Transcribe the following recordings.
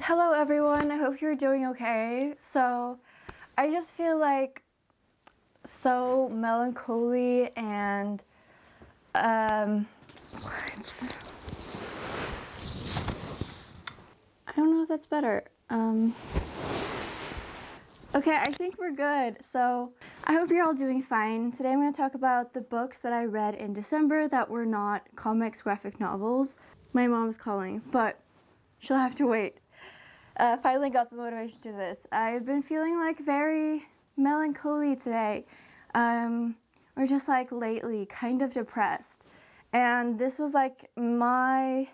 Hello everyone, I hope you're doing okay. So I just feel like so melancholy and I don't know if that's better. Okay, I think we're good. So I hope you're all doing fine. Today I'm going to talk about the books that I read in December that were not comics, graphic novels. My mom's calling, but she'll have to wait. Finally got the motivation to this. I've been feeling like very melancholy today, or just like lately kind of depressed. And this was like my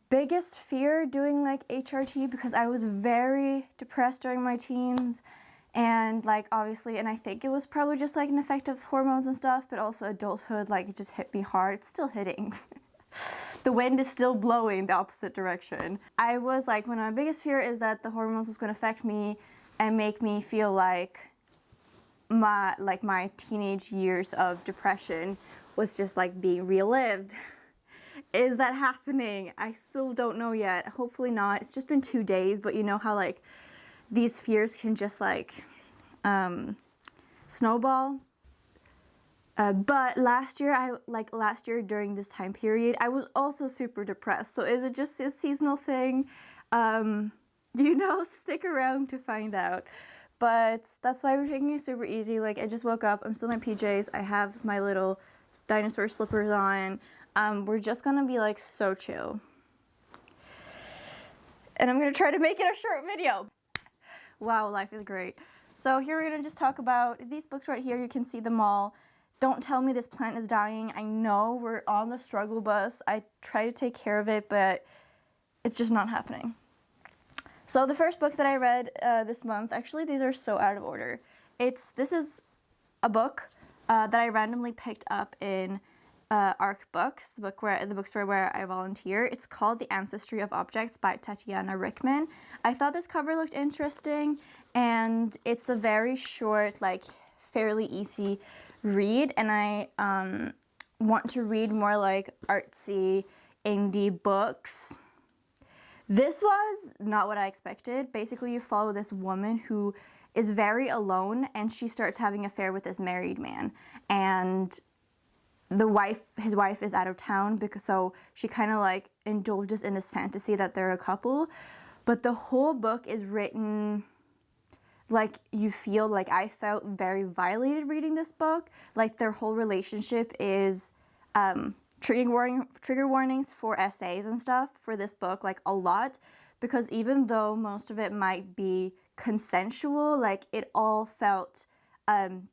biggest fear doing like HRT, because I was very depressed during my teens, and like obviously, and I think it was probably just like an effect of hormones and stuff, but also adulthood, like it just hit me hard. It's still hitting. The wind is still blowing the opposite direction. I was like, one of my biggest fear is that the hormones was going to affect me and make me feel like my teenage years of depression was just like being relived. Is that happening? I still don't know yet. Hopefully not. It's just been 2 days, but you know how like these fears can just like snowball. But last year during this time period, I was also super depressed. So is it just a seasonal thing? You know, stick around to find out. But that's why we're taking it super easy. Like, I just woke up, I'm still in my PJs, I have my little dinosaur slippers on. We're just gonna be like so chill. And I'm gonna try to make it a short video. Wow, life is great. So here we're gonna just talk about these books right here. You can see them all. Don't tell me this plant is dying. I know we're on the struggle bus. I try to take care of it, but it's just not happening. So the first book that I read this month, actually these are so out of order. This is a book that I randomly picked up in ARC Books, the bookstore where I volunteer. It's called The Ancestry of Objects by Tatiana Rickman. I thought this cover looked interesting, and it's a very short, like fairly easy read, and I want to read more like artsy indie books. This was not what I expected. Basically, you follow this woman who is very alone, and she starts having an affair with this married man, and his wife is out of town, so she kind of like indulges in this fantasy that they're a couple. But the whole book is written like you feel like I felt very violated reading this book. Like their whole relationship is trigger warnings for essays and stuff for this book, like a lot, because even though most of it might be consensual, like it all felt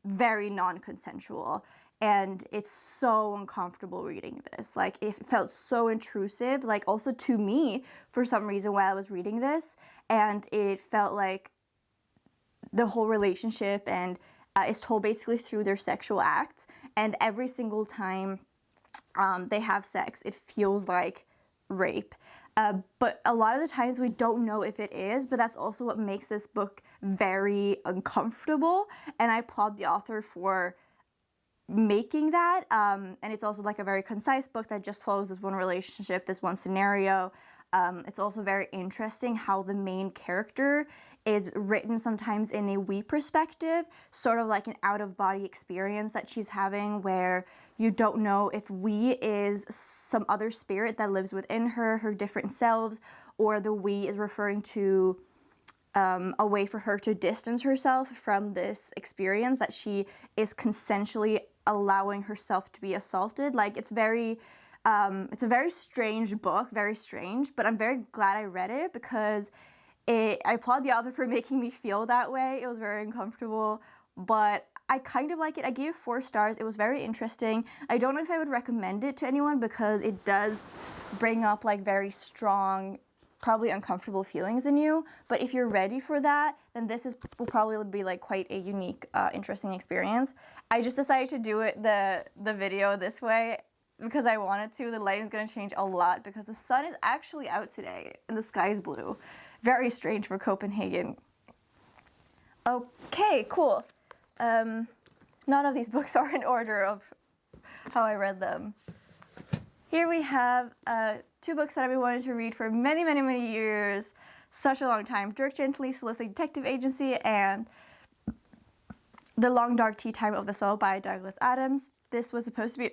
very non-consensual. And it's so uncomfortable reading this. Like it felt so intrusive, like also to me for some reason while I was reading this. And it felt like the whole relationship and is told basically through their sexual acts. And every single time they have sex, it feels like rape. But a lot of the times we don't know if it is, but that's also what makes this book very uncomfortable. And I applaud the author for making that. And it's also like a very concise book that just follows this one relationship, this one scenario. It's also very interesting how the main character is written sometimes in a we perspective, sort of like an out-of-body experience that she's having, where you don't know if we is some other spirit that lives within her different selves, or the we is referring to a way for her to distance herself from this experience that she is consensually allowing herself to be assaulted. Like it's a very strange book, very strange, but I'm very glad I read it because I applaud the author for making me feel that way. It was very uncomfortable, but I kind of like it. I gave it 4 stars. It was very interesting. I don't know if I would recommend it to anyone because it does bring up like very strong, probably uncomfortable feelings in you. But if you're ready for that, then will probably be like quite a unique, interesting experience. I just decided to do the video this way because I wanted to. The lighting is going to change a lot because the sun is actually out today and the sky is blue. Very strange for Copenhagen. Okay, cool. None of these books are in order of how I read them. Here we have two books that I've been wanting to read for many, many, many years. Such a long time. Dirk Gently's Holistic Detective Agency and The Long Dark Tea Time of the Soul by Douglas Adams. This was supposed to be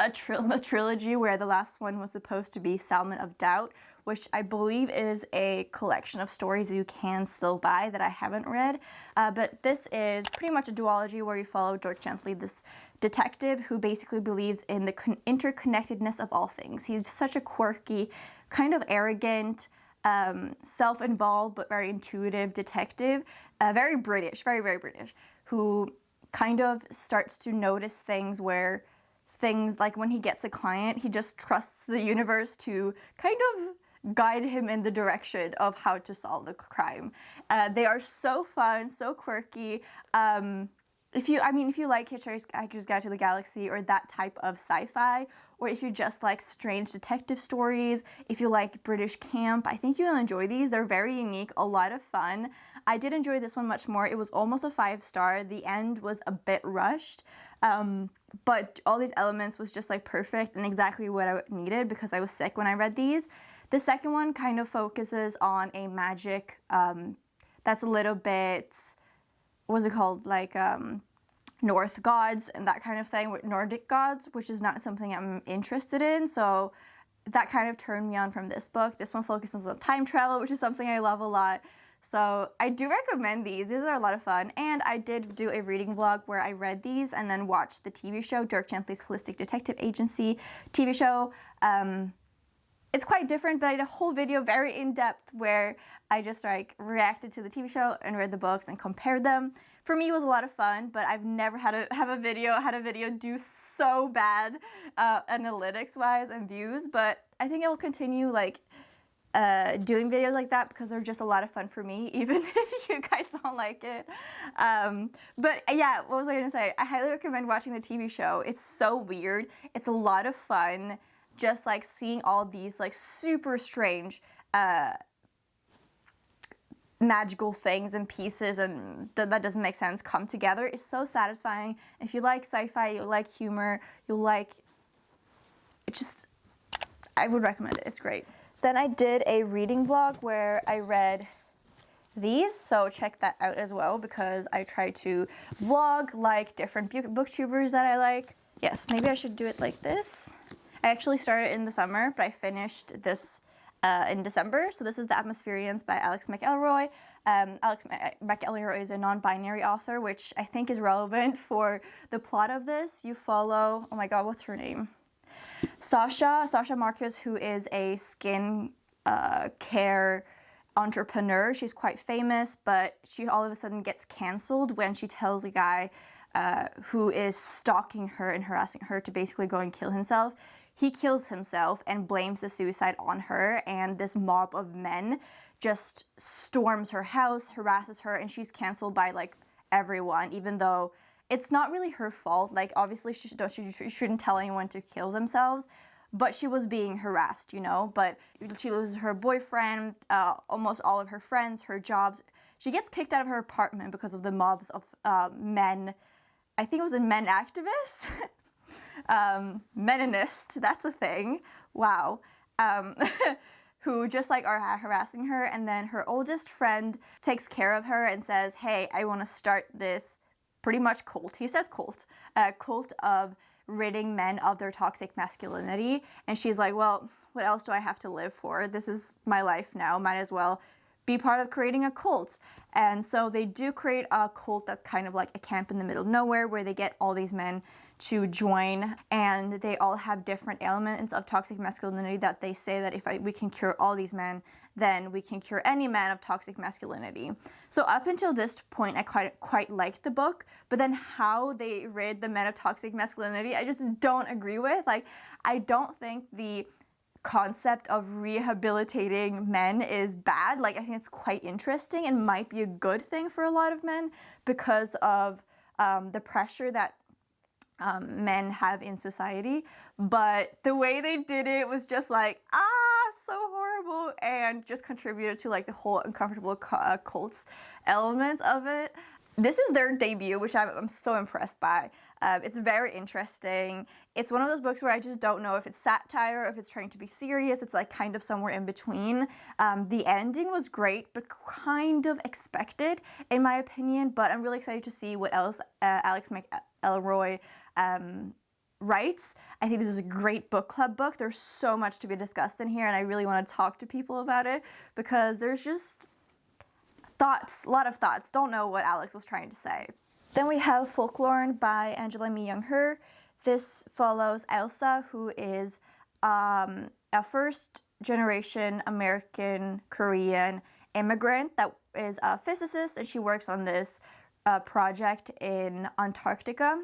a trilogy where the last one was supposed to be Salmon of Doubt, which I believe is a collection of stories you can still buy that I haven't read. But this is pretty much a duology where you follow Dirk Gently, this detective who basically believes in the interconnectedness of all things. He's such a quirky, kind of arrogant, self-involved but very intuitive detective, very British, very, very British, who kind of starts to notice things where things like when he gets a client, he just trusts the universe to kind of guide him in the direction of how to solve the crime. They are so fun, so quirky. If you like Hitchhiker's Guide to the Galaxy or that type of sci-fi, or if you just like strange detective stories, if you like British camp, I think you'll enjoy these. They're very unique, a lot of fun. I did enjoy this one much more. It was almost a 5-star. The end was a bit rushed, but all these elements was just like perfect and exactly what I needed because I was sick when I read these. The second one kind of focuses on a magic that's a little bit, what's it called, like North gods and that kind of thing, with Nordic gods, which is not something I'm interested in. So that kind of turned me on from this book. This one focuses on time travel, which is something I love a lot. So I do recommend these. These are a lot of fun. And I did do a reading vlog where I read these and then watched the TV show, Dirk Gently's Holistic Detective Agency TV show. It's quite different, but I did a whole video very in-depth where I just like reacted to the TV show and read the books and compared them. For me, it was a lot of fun, but I've never had a video do so bad analytics-wise and views. But I think I will continue like doing videos like that because they're just a lot of fun for me, even if you guys don't like it. But yeah, what was I gonna say? I highly recommend watching the TV show. It's so weird. It's a lot of fun. Just like seeing all these like super strange magical things and pieces and that doesn't make sense come together is so satisfying. If you like sci-fi, you like humor, you like it, just I would recommend it. It's great. Then I did a reading vlog where I read these, so check that out as well because I try to vlog like different booktubers that I like. Yes, maybe I should do it like this. I actually started in the summer, but I finished this in December. So this is The Atmospherians by Alex McElroy. Alex McElroy is a non-binary author, which I think is relevant for the plot of this. You follow, oh my god, what's her name? Sasha Marcus, who is a skin care entrepreneur. She's quite famous, but she all of a sudden gets canceled when she tells a guy who is stalking her and harassing her to basically go and kill himself. He kills himself and blames the suicide on her, and this mob of men just storms her house, harasses her, and she's canceled by like everyone, even though it's not really her fault. Like obviously she shouldn't tell anyone to kill themselves, but she was being harassed, you know. But she loses her boyfriend, almost all of her friends, her jobs. She gets kicked out of her apartment because of the mobs of men. I think it was a men activist. Meninist, that's a thing. Wow. Who just like are harassing her, and then her oldest friend takes care of her and says, hey, I want to start this pretty much cult. He says cult. A cult of ridding men of their toxic masculinity. And she's like, well, what else do I have to live for? This is my life now. Might as well be part of creating a cult. And so they do create a cult that's kind of like a camp in the middle of nowhere where they get all these men to join, and they all have different elements of toxic masculinity that they say that if we can cure all these men, then we can cure any man of toxic masculinity. So up until this point, I quite liked the book, but then how they rid the men of toxic masculinity, I just don't agree with. Like, I don't think the concept of rehabilitating men is bad. Like, I think it's quite interesting and might be a good thing for a lot of men because of the pressure that men have in society. But the way they did it was just like, so horrible, and just contributed to like the whole uncomfortable cults element of it. This is their debut, which I'm so impressed by. It's very interesting. It's one of those books where I just don't know if it's satire or if it's trying to be serious. It's like kind of somewhere in between. The ending was great, but kind of expected in my opinion, but I'm really excited to see what else Alex McElroy writes. I think this is a great book club book. There's so much to be discussed in here, and I really want to talk to people about it because there's just thoughts, a lot of thoughts. Don't know what Alex was trying to say. Then we have Folklore by Angela Mi Young-her. This follows Elsa, who is a first-generation American Korean immigrant that is a physicist, and she works on this project in Antarctica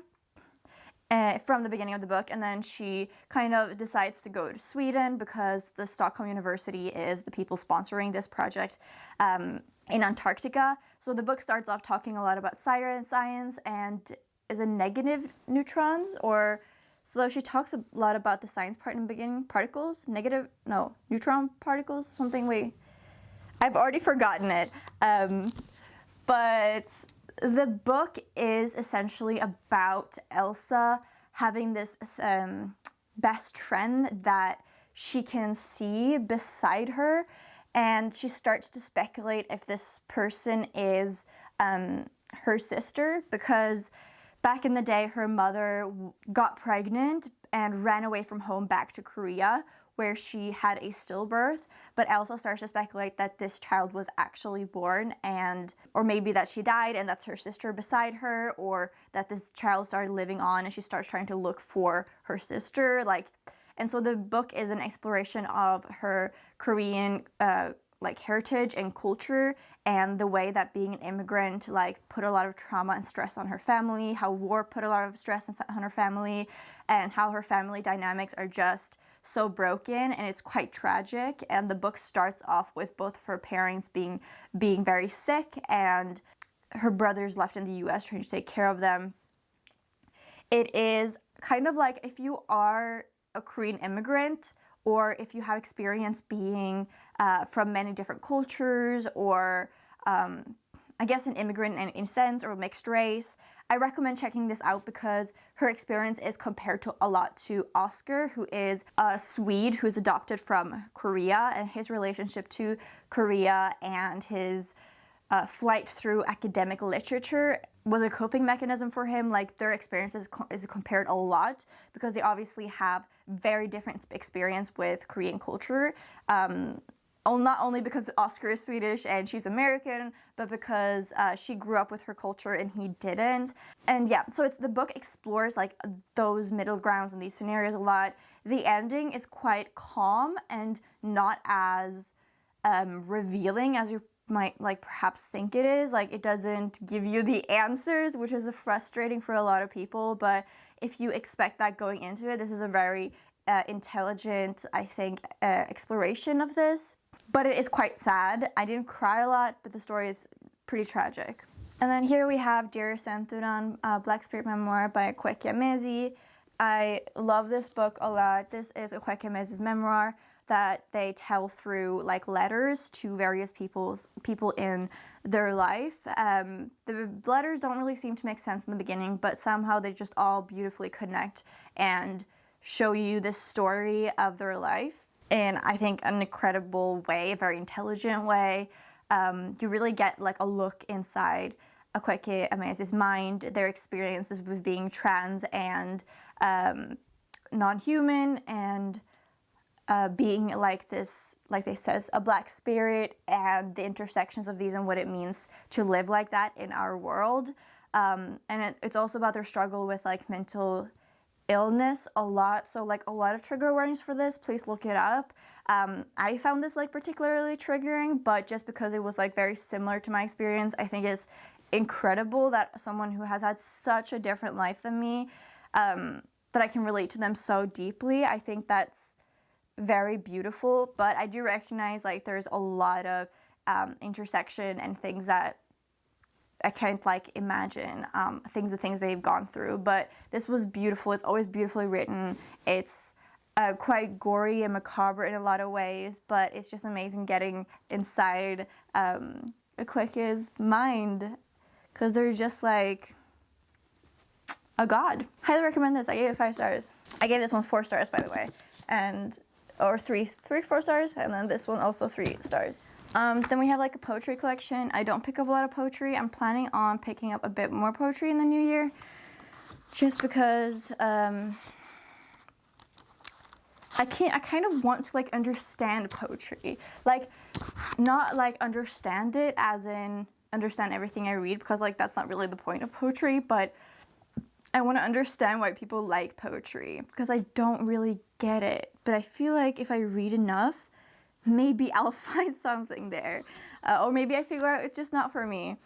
from the beginning of the book, and then she kind of decides to go to Sweden because the Stockholm University is the people sponsoring this project in Antarctica. So the book starts off talking a lot about science and is it negative neutrons, or so she talks a lot about the science part in the beginning. Neutron particles, something. Wait, I've already forgotten it. But the book is essentially about Elsa having this best friend that she can see beside her, and she starts to speculate if this person is her sister, because back in the day her mother got pregnant and ran away from home back to Korea, where she had a stillbirth, but Elsa starts to speculate that this child was actually born, or maybe that she died and that's her sister beside her, or that this child started living on and she starts trying to look for her sister. And so the book is an exploration of her Korean heritage and culture, and the way that being an immigrant put a lot of trauma and stress on her family, how war put a lot of stress on her family, and how her family dynamics are just so broken, and it's quite tragic. And the book starts off with both of her parents being very sick and her brothers left in the US trying to take care of them. It is kind of like if you are a Korean immigrant, or if you have experience being from many different cultures, or I guess an immigrant in a sense, or mixed race, I recommend checking this out because her experience is compared to a lot to Oscar, who is a Swede who's adopted from Korea, and his relationship to Korea and his flight through academic literature was a coping mechanism for him. Their experiences is compared a lot because they obviously have very different experience with Korean culture. Not only because Oscar is Swedish and she's American, but because she grew up with her culture and he didn't. And yeah, so the book explores those middle grounds and these scenarios a lot. The ending is quite calm and not as revealing as you might perhaps think it is. It doesn't give you the answers, which is frustrating for a lot of people, but if you expect that going into it, this is a very intelligent, I think, exploration of this. But it is quite sad. I didn't cry a lot, but the story is pretty tragic. And then here we have Dear Senturan, Black Spirit Memoir by Kweke Emezi. I love this book a lot. This is a Kweke Emezi's memoir that they tell through letters to various people in their life. The letters don't really seem to make sense in the beginning, but somehow they just all beautifully connect and show you the story of their life in, I think, an incredible way, a very intelligent way. You really get a look inside Kweke Emezi's mind, their experiences with being trans and non-human, and being this, they says, a black spirit, and the intersections of these and what it means to live like that in our world. And it's also about their struggle with mental illness a lot. So a lot of trigger warnings for this, please look it up. I found this particularly triggering, but just because it was very similar to my experience, I think it's incredible that someone who has had such a different life than me, that I can relate to them so deeply. I think that's very beautiful, but I do recognize there's a lot of intersection and things that I can't imagine, the things they've gone through. But this was beautiful. It's always beautifully written. It's quite gory and macabre in a lot of ways, but it's just amazing getting inside Kweke's mind, because they're just a god. Highly recommend this. I gave it 5 stars. I gave this one 4 stars, by the way, or 4 stars, and then this one also 3 stars. Then we have like a poetry collection. I don't pick up a lot of poetry. I'm planning on picking up a bit more poetry in the new year, just because I kind of want to like understand poetry, like not like understand it as in understand everything I read, because like that's not really the point of poetry, but I want to understand why people like poetry, because I don't really get it. But I feel like if I read enough, maybe I'll find something there. Or maybe I figure out it's just not for me.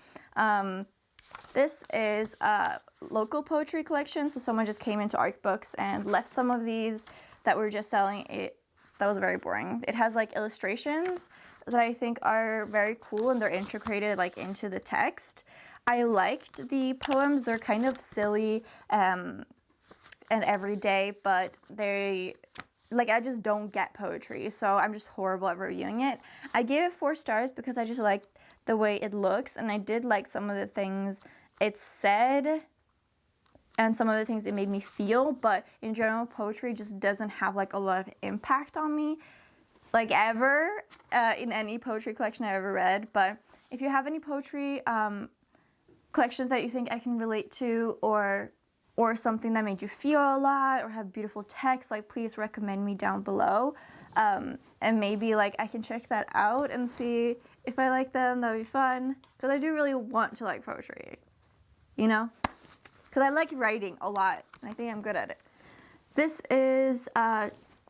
This is a local poetry collection. So someone just came into Arc Books and left some of these that were just selling. That was very boring. It has like illustrations that I think are very cool, and they're integrated like into the text. I liked the poems. They're kind of silly and everyday, but they, like, I just don't get poetry, so I'm just horrible at reviewing it. I gave it 4 stars because I just liked the way it looks, and I did like some of the things it said and some of the things it made me feel, but in general, poetry just doesn't have like a lot of impact on me, like ever, in any poetry collection I've ever read. But if you have any poetry collections that you think I can relate to, or something that made you feel a lot, or have beautiful text, like please recommend me down below, and maybe like I can check that out and see if I like them. That'd be fun, because I do really want to like poetry, you know, because I like writing a lot and I think I'm good at it. This is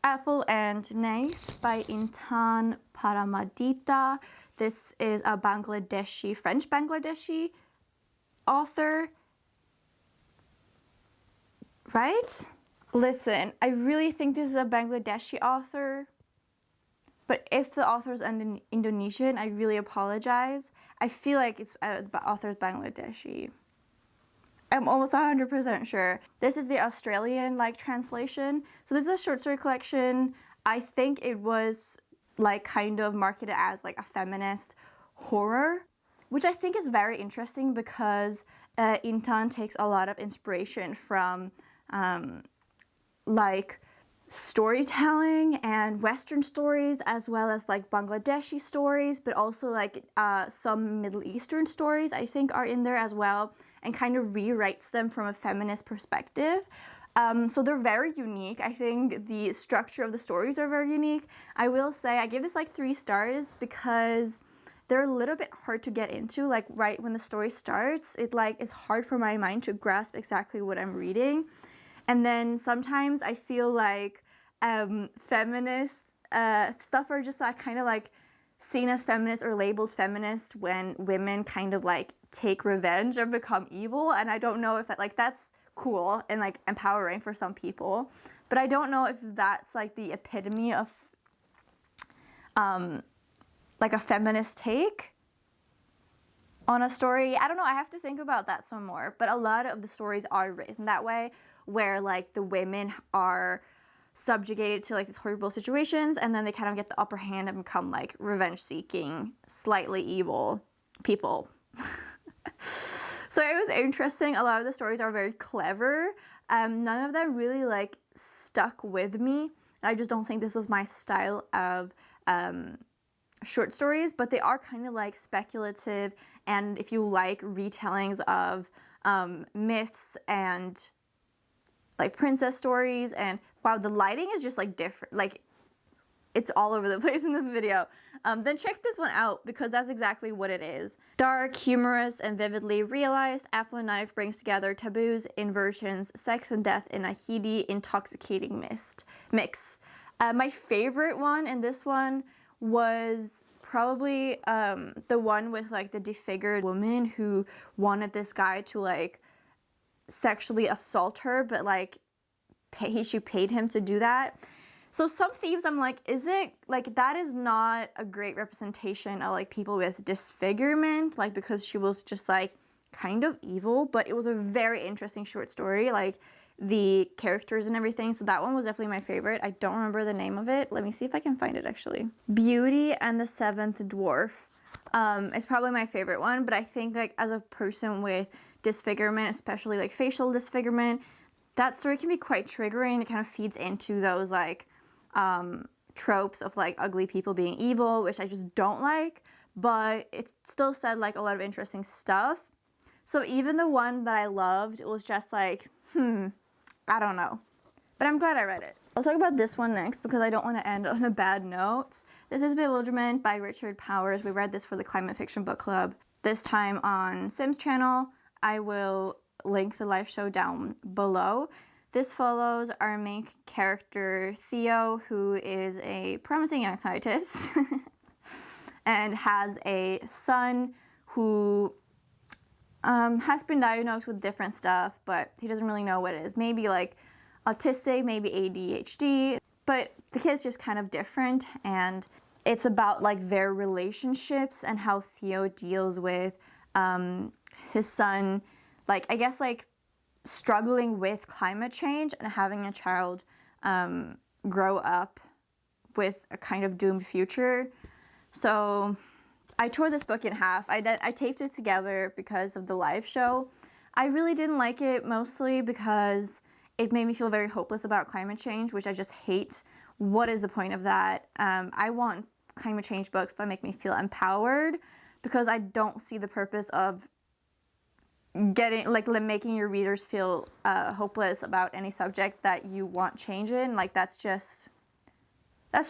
Apple and Knife by Intan Paramadita. This is a French Bangladeshi author, right? Listen, I really think this is a Bangladeshi author, but if the author is Indonesian, I really apologize. I feel like it's the author is Bangladeshi. I'm almost 100% sure. This is the Australian like translation. So this is a short story collection. I think it was like kind of marketed as like a feminist horror, which I think is very interesting, because Intan takes a lot of inspiration from like storytelling and Western stories, as well as like Bangladeshi stories, but also like some Middle Eastern stories I think are in there as well, and kind of rewrites them from a feminist perspective. So they're very unique. I think the structure of the stories are very unique. I will say I give this like 3 stars because they're a little bit hard to get into. Like right when the story starts, it like is hard for my mind to grasp exactly what I'm reading. And then sometimes I feel like feminist stuff are just like kind of like seen as feminist or labeled feminist when women kind of like take revenge or become evil. And I don't know if that, like, that's cool and like empowering for some people, but I don't know if that's like the epitome of like a feminist take on a story. I don't know, I have to think about that some more, but a lot of the stories are written that way, where like the women are subjugated to like these horrible situations, and then they kind of get the upper hand and become like revenge-seeking, slightly evil people. So it was interesting. A lot of the stories are very clever. None of them really like stuck with me. I just don't think this was my style of short stories, but they are kind of like speculative, and if you like retellings of myths and like princess stories, and wow, the lighting is just like different, like it's all over the place in this video, then check this one out, because that's exactly what it is. Dark, humorous, and vividly realized, Apple and Knife brings together taboos, inversions, sex and death in a heady, intoxicating mix. My favorite one in this one was probably the one with like the disfigured woman who wanted this guy to like sexually assault her, but like she paid him to do that. So some themes I'm like, is it like, that is not a great representation of like people with disfigurement, like, because she was just like kind of evil, but it was a very interesting short story, like the characters and everything. So that one was definitely my favorite. I don't remember the name of it. Let me see if I can find it actually. Beauty and the Seventh Dwarf is probably my favorite one, but I think like as a person with disfigurement, especially like facial disfigurement. That story can be quite triggering. It kind of feeds into those like tropes of like ugly people being evil, which I just don't like, but it still said like a lot of interesting stuff. So even the one that I loved, it was just like, I don't know. But I'm glad I read it. I'll talk about this one next because I don't want to end on a bad note. This is Bewilderment by Richard Powers. We read this for the Climate Fiction Book Club. This time on Sim's channel. I will link the live show down below. This follows our main character, Theo, who is a promising young scientist and has a son who has been diagnosed with different stuff, but he doesn't really know what it is. Maybe like autistic, maybe ADHD, but the kid's just kind of different, and it's about like their relationships and how Theo deals with his son, like I guess like struggling with climate change and having a child grow up with a kind of doomed future. So I tore this book in half. I taped it together because of the live show. I really didn't like it, mostly because it made me feel very hopeless about climate change, which I just hate. What is the point of that? I want climate change books that make me feel empowered, because I don't see the purpose of making your readers feel hopeless about any subject that you want change in. Like that's just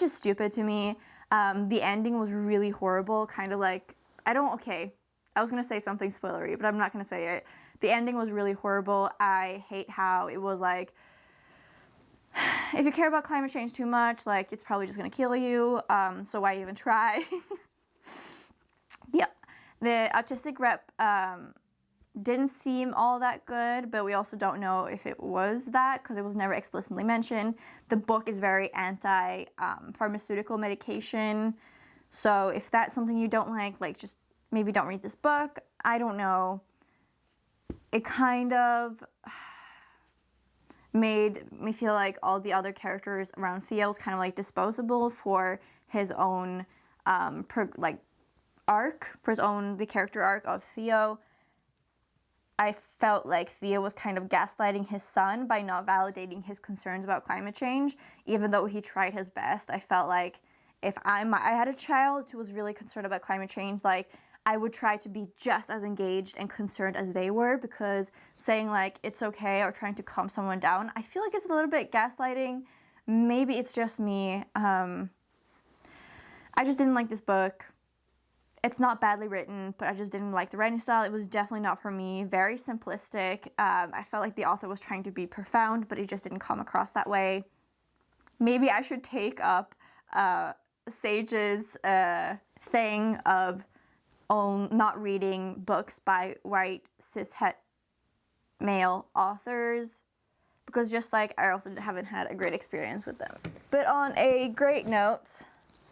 stupid to me. The ending was really horrible, kind of like, I was gonna say something spoilery, but I'm not gonna say it. The ending was really horrible. I hate how it was like, if you care about climate change too much, like it's probably just gonna kill you, so why even try? Yeah, the autistic rep didn't seem all that good, but we also don't know if it was that because it was never explicitly mentioned. The book is very anti-pharmaceutical medication, so if that's something you don't like just maybe don't read this book. I don't know. It kind of made me feel like all the other characters around Theo was kind of like disposable for his own arc, for the character arc of Theo. I felt like Theo was kind of gaslighting his son by not validating his concerns about climate change, even though he tried his best. I felt like if I had a child who was really concerned about climate change, like I would try to be just as engaged and concerned as they were, because saying like it's okay or trying to calm someone down, I feel like it's a little bit gaslighting. Maybe it's just me. I just didn't like this book. It's not badly written, but I just didn't like the writing style. It was definitely not for me. Very simplistic. I felt like the author was trying to be profound, but it just didn't come across that way. Maybe I should take up Sage's thing of not reading books by white cishet male authors, because just like I also haven't had a great experience with them. But on a great note,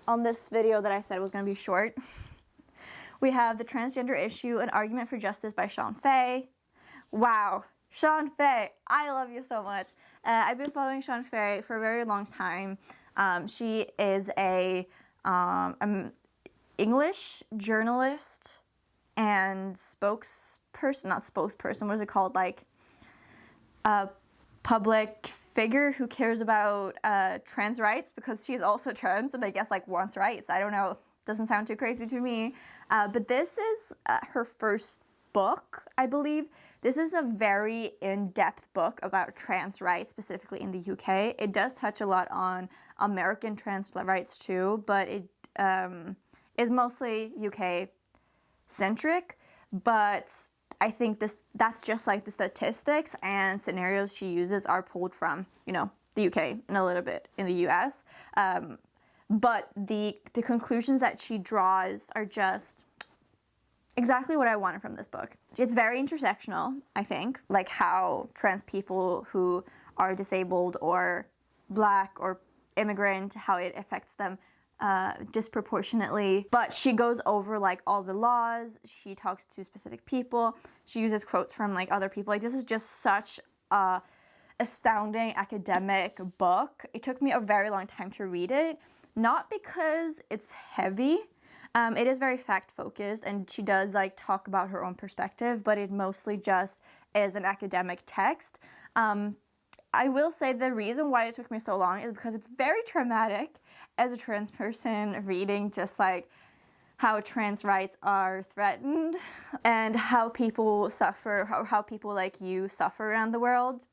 on this video that I said was going to be short, we have The Transgender Issue, An Argument for Justice by Sean Fay. Wow, Sean Fay, I love you so much. I've been following Sean Fay for a very long time. She is a English journalist and what is it called? Like a public figure who cares about trans rights, because she's also trans and I guess like wants rights. I don't know. Doesn't sound too crazy to me. But this is her first book, I believe. This is a very in-depth book about trans rights, specifically in the UK. It does touch a lot on American trans rights too, but it is mostly UK-centric. But I think that's just like the statistics and scenarios she uses are pulled from, the UK and a little bit in the US. But the conclusions that she draws are just exactly what I wanted from this book. It's very intersectional, I think, like how trans people who are disabled or Black or immigrant, how it affects them disproportionately. But she goes over like all the laws, she talks to specific people, she uses quotes from like other people. Like this is just such a astounding academic book. It took me a very long time to read it. Not because it's heavy, It is very fact-focused, and she does like talk about her own perspective, but it mostly just is an academic text. I will say the reason why it took me so long is because it's very traumatic as a trans person reading just like how trans rights are threatened and how people suffer, how people like you suffer around the world.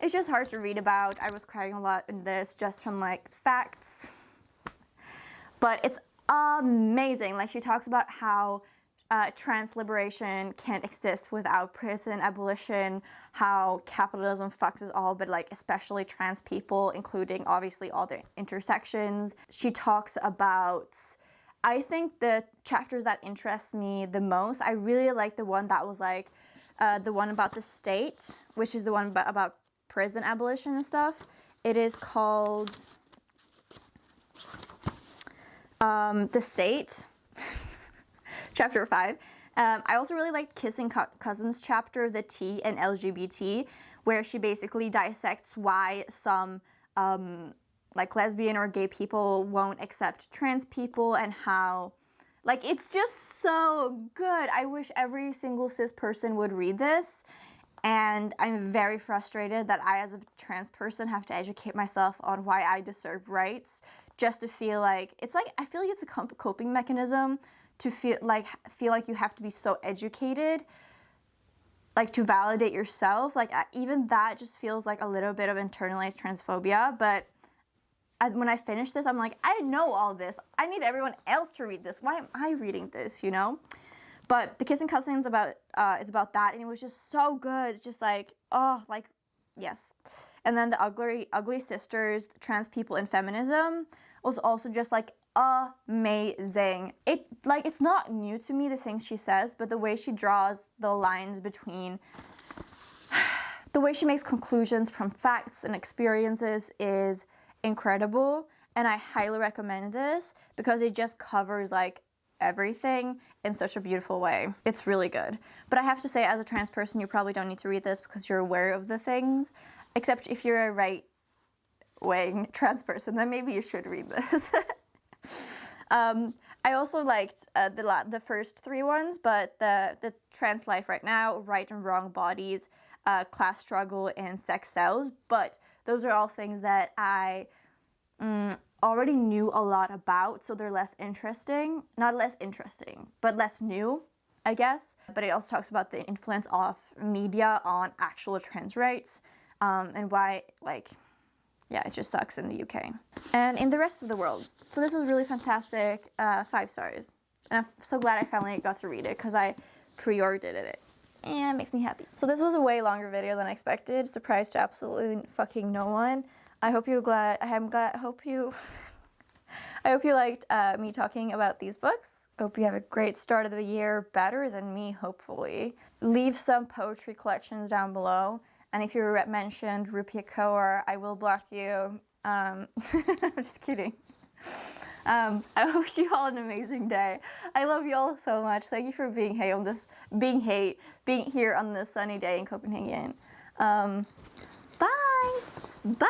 It's just hard to read about. I was crying a lot in this just from like facts. But it's amazing. Like she talks about how trans liberation can't exist without prison abolition, how capitalism fucks us all, but like especially trans people, including obviously all the intersections. She talks about, I think the chapters that interest me the most, I really like the one that was like the one about the state, which is the one about prison abolition and stuff. It is called The State. Chapter 5. I also really liked Kissing Cousins chapter, the T and LGBT, where she basically dissects why some like lesbian or gay people won't accept trans people and how, like, it's just so good. I wish every single cis person would read this, and I'm very frustrated that I as a trans person have to educate myself on why I deserve rights just to feel like, it's like, I feel like it's a coping mechanism to feel like you have to be so educated, like to validate yourself. Like even that just feels like a little bit of internalized transphobia. But when I finish this, I'm like, I know all this. I need everyone else to read this. Why am I reading this, you know? But The Kissing Cousins it's about that, and it was just so good. It's just like, oh, like, yes. And then The Ugly Sisters, Trans People and Feminism was also just like amazing. It's not new to me, the things she says, but the way she draws the lines between the way she makes conclusions from facts and experiences is incredible, and I highly recommend this because it just covers like everything in such a beautiful way. It's really good. But I have to say, as a trans person, you probably don't need to read this because you're aware of the things, except if you're a right-wing trans person, then maybe you should read this. I also liked the first 3 ones, but the Trans Life Right Now, Right and Wrong Bodies, Class Struggle, and Sex Sells. But those are all things that I already knew a lot about, so they're less interesting. Not less interesting, but less new, I guess. But it also talks about the influence of media on actual trans rights, and why, like, yeah, it just sucks in the UK and in the rest of the world. So this was really fantastic. 5 stars. And I'm so glad I finally got to read it because I pre-ordered it. And it makes me happy. So this was a way longer video than I expected. Surprise to absolutely fucking no one. I hope you hope you liked me talking about these books. Hope you have a great start of the year, better than me, hopefully. Leave some poetry collections down below. And if you're mentioned Rupiah Kaur, I will block you. I'm just kidding. I wish you all an amazing day. I love you all so much. Thank you for being here on this sunny day in Copenhagen. Bye. Bye.